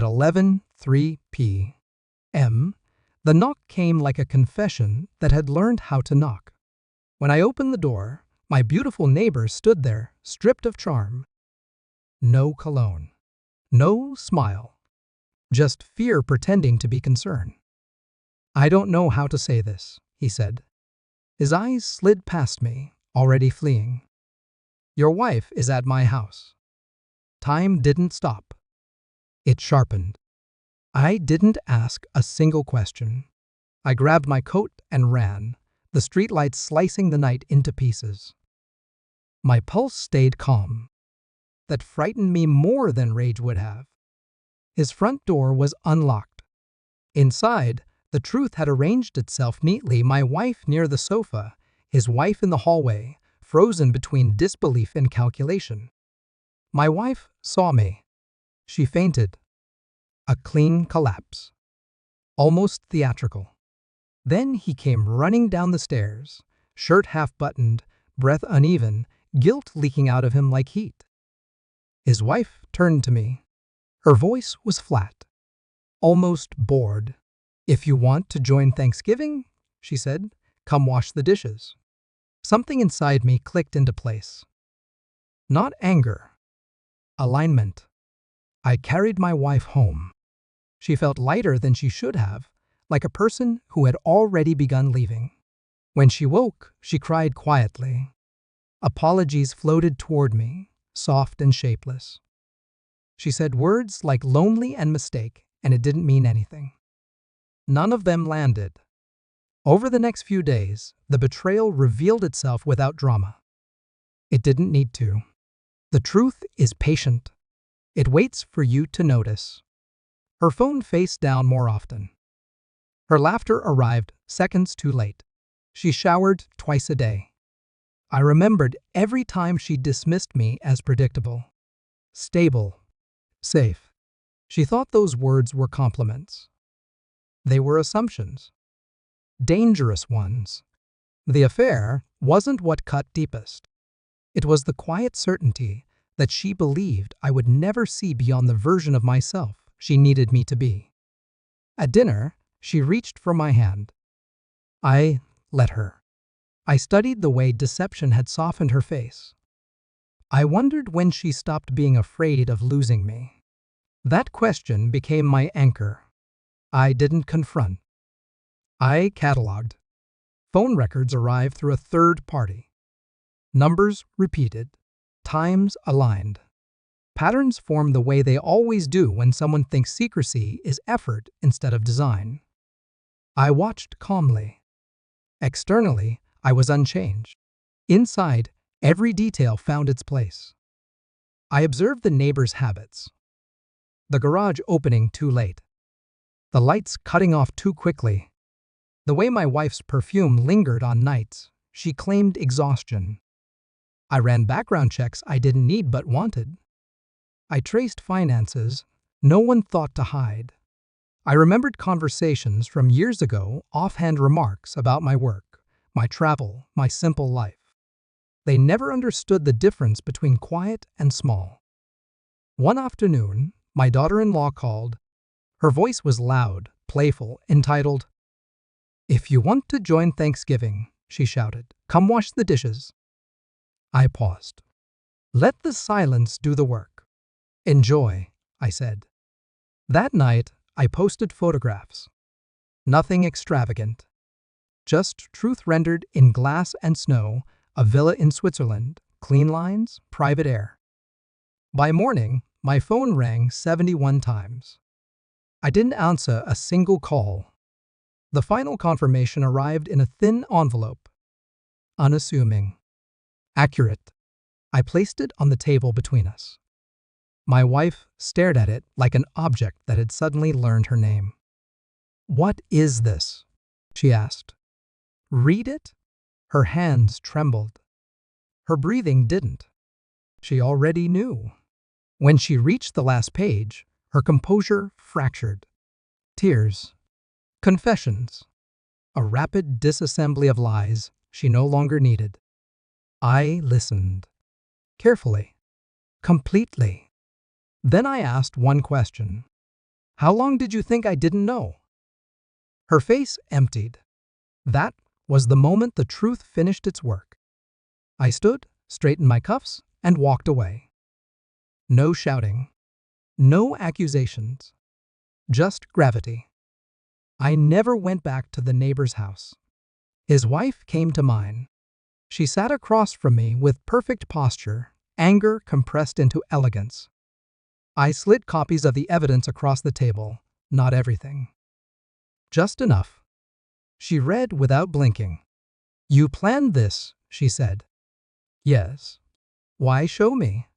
At 11:03 p.m., the knock came like a confession that had learned how to knock. When I opened the door, my beautiful neighbor stood there, stripped of charm. No cologne, no smile, just fear pretending to be concern. "I don't know how to say this," he said. His eyes slid past me, already fleeing. "Your wife is at my house." Time didn't stop. It sharpened. I didn't ask a single question. I grabbed my coat and ran, the streetlights slicing the night into pieces. My pulse stayed calm. That frightened me more than rage would have. His front door was unlocked. Inside, the truth had arranged itself neatly, my wife near the sofa, his wife in the hallway, frozen between disbelief and calculation. My wife saw me. She fainted. A clean collapse. Almost theatrical. Then he came running down the stairs, shirt half-buttoned, breath uneven, guilt leaking out of him like heat. His wife turned to me. Her voice was flat, almost bored. "If you want to join Thanksgiving," she said, "come wash the dishes." Something inside me clicked into place. Not anger. Alignment. I carried my wife home. She felt lighter than she should have, like a person who had already begun leaving. When she woke, she cried quietly. Apologies floated toward me, soft and shapeless. She said words like lonely and mistake, and it didn't mean anything. None of them landed. Over the next few days, the betrayal revealed itself without drama. It didn't need to. The truth is patient. It waits for you to notice. Her phone faced down more often. Her laughter arrived seconds too late. She showered twice a day. I remembered every time she dismissed me as predictable. Stable. Safe. She thought those words were compliments. They were assumptions. Dangerous ones. The affair wasn't what cut deepest. It was the quiet certainty that she believed I would never see beyond the version of myself she needed me to be. At dinner, she reached for my hand. I let her. I studied the way deception had softened her face. I wondered when she stopped being afraid of losing me. That question became my anchor. I didn't confront. I cataloged. Phone records arrived through a third party. Numbers repeated. Times aligned. Patterns form the way they always do when someone thinks secrecy is effort instead of design. I watched calmly. Externally, I was unchanged. Inside, every detail found its place. I observed the neighbor's habits. The garage opening too late. The lights cutting off too quickly. The way my wife's perfume lingered on nights she claimed exhaustion. I ran background checks I didn't need but wanted. I traced finances no one thought to hide. I remembered conversations from years ago, offhand remarks about my work, my travel, my simple life. They never understood the difference between quiet and small. One afternoon, my daughter-in-law called. Her voice was loud, playful, entitled, "If you want to join Thanksgiving," she shouted, "come wash the dishes." I paused. Let the silence do the work. "Enjoy," I said. That night, I posted photographs. Nothing extravagant. Just truth rendered in glass and snow, a villa in Switzerland, clean lines, private air. By morning, my phone rang 71 times. I didn't answer a single call. The final confirmation arrived in a thin envelope. Unassuming. Accurate. I placed it on the table between us. My wife stared at it like an object that had suddenly learned her name. "What is this?" she asked. "Read it?" Her hands trembled. Her breathing didn't. She already knew. When she reached the last page, her composure fractured. Tears. Confessions. A rapid disassembly of lies she no longer needed. I listened. Carefully. Completely. Then I asked one question. How long did you think I didn't know? Her face emptied. That was the moment the truth finished its work. I stood, straightened my cuffs, and walked away. No shouting. No accusations. Just gravity. I never went back to the neighbor's house. His wife came to mine. She sat across from me with perfect posture, anger compressed into elegance. I slid copies of the evidence across the table, not everything. Just enough. She read without blinking. You planned this, she said. Yes. Why show me?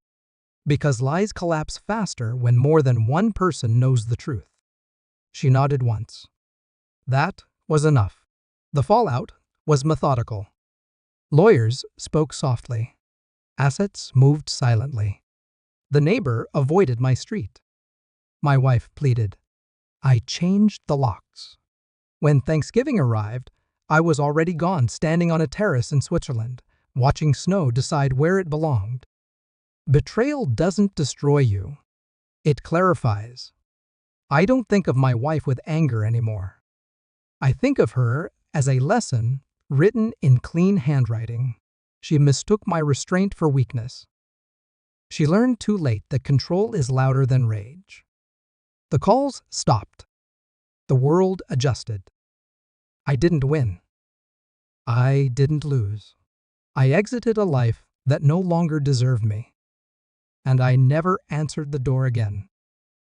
Because lies collapse faster when more than one person knows the truth. She nodded once. That was enough. The fallout was methodical. Lawyers spoke softly. Assets moved silently. The neighbor avoided my street. My wife pleaded. I changed the locks. When Thanksgiving arrived, I was already gone, standing on a terrace in Switzerland, watching snow decide where it belonged. Betrayal doesn't destroy you. It clarifies. I don't think of my wife with anger anymore. I think of her as a lesson written in clean handwriting. She mistook my restraint for weakness. She learned too late that control is louder than rage. The calls stopped. The world adjusted. I didn't win. I didn't lose. I exited a life that no longer deserved me. And I never answered the door again.